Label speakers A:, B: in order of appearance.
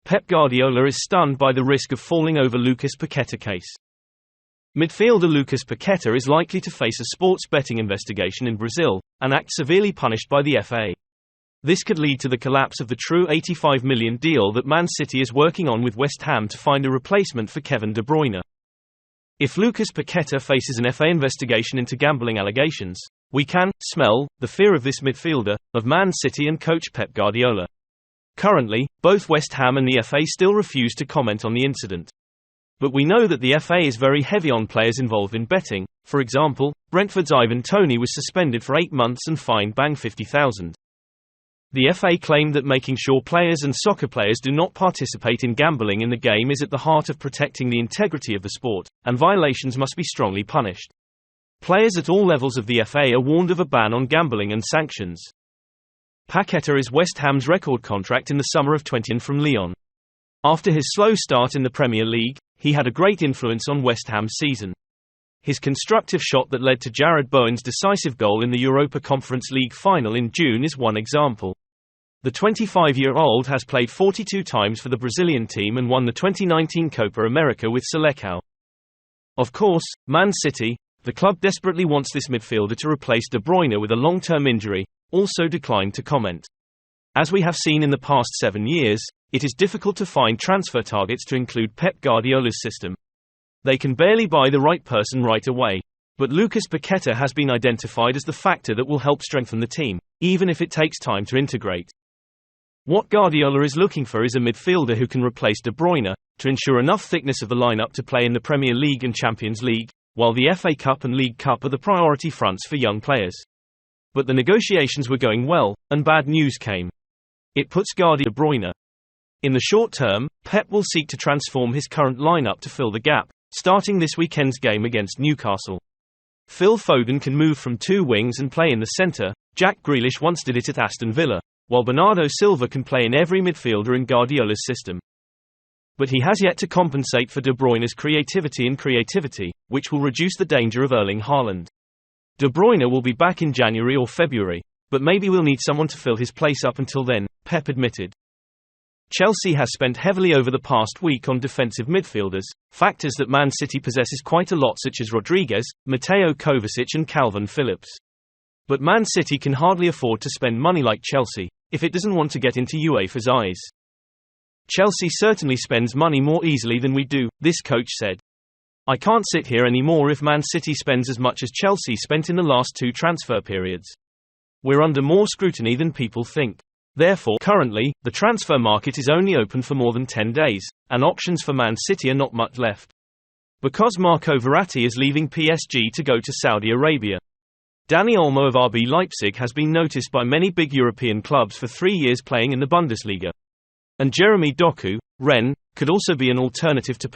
A: Pep Guardiola is stunned by the risk of falling over Lucas Paqueta case. Midfielder Lucas Paqueta is likely to face a sports betting investigation in Brazil, and act severely punished by the FA. This could lead to the collapse of the true £85 million deal that Man City is working on with West Ham to find a replacement for Kevin De Bruyne. If Lucas Paqueta faces an FA investigation into gambling allegations, we can smell the fear of this midfielder, of Man City and coach Pep Guardiola. Currently, both West Ham and the FA still refuse to comment on the incident. But we know that the FA is very heavy on players involved in betting. For example, Brentford's Ivan Toney was suspended for 8 months and fined £50,000. The FA claimed that making sure players and soccer players do not participate in gambling in the game is at the heart of protecting the integrity of the sport, and violations must be strongly punished. Players at all levels of the FA are warned of a ban on gambling and sanctions. Paqueta is West Ham's record contract in the summer of 2020 from Lyon. After his slow start in the Premier League, he had a great influence on West Ham's season. His constructive shot that led to Jared Bowen's decisive goal in the Europa Conference League final in June is one example. The 25-year-old has played 42 times for the Brazilian team and won the 2019 Copa America with Seleção. Of course, Man City, the club desperately wants this midfielder to replace De Bruyne with a long-term injury, also declined to comment. As we have seen in the past 7 years, it is difficult to find transfer targets to include Pep Guardiola's system. They can barely buy the right person right away. But Lucas Paqueta has been identified as the factor that will help strengthen the team, even if it takes time to integrate. What Guardiola is looking for is a midfielder who can replace De Bruyne, to ensure enough thickness of the lineup to play in the Premier League and Champions League, while the FA Cup and League Cup are the priority fronts for young players. But the negotiations were going well, and bad news came. It puts Guardiola De Bruyne. In the short term, Pep will seek to transform his current lineup to fill the gap, starting this weekend's game against Newcastle. Phil Foden can move from two wings and play in the centre. Jack Grealish once did it at Aston Villa, while Bernardo Silva can play in every midfielder in Guardiola's system. But he has yet to compensate for De Bruyne's creativity, which will reduce the danger of Erling Haaland. De Bruyne will be back in January or February, but maybe we'll need someone to fill his place up until then, Pep admitted. Chelsea has spent heavily over the past week on defensive midfielders, factors that Man City possesses quite a lot, such as Rodriguez, Mateo Kovacic and Calvin Phillips. But Man City can hardly afford to spend money like Chelsea, if it doesn't want to get into UEFA's eyes. Chelsea certainly spends money more easily than we do, this coach said. I can't sit here anymore if Man City spends as much as Chelsea spent in the last 2 transfer periods. We're under more scrutiny than people think. Therefore, currently, the transfer market is only open for more than 10 days, and options for Man City are not much left. Because Marco Verratti is leaving PSG to go to Saudi Arabia. Dani Olmo of RB Leipzig has been noticed by many big European clubs for 3 years playing in the Bundesliga. And Jeremy Doku, Rennes, could also be an alternative to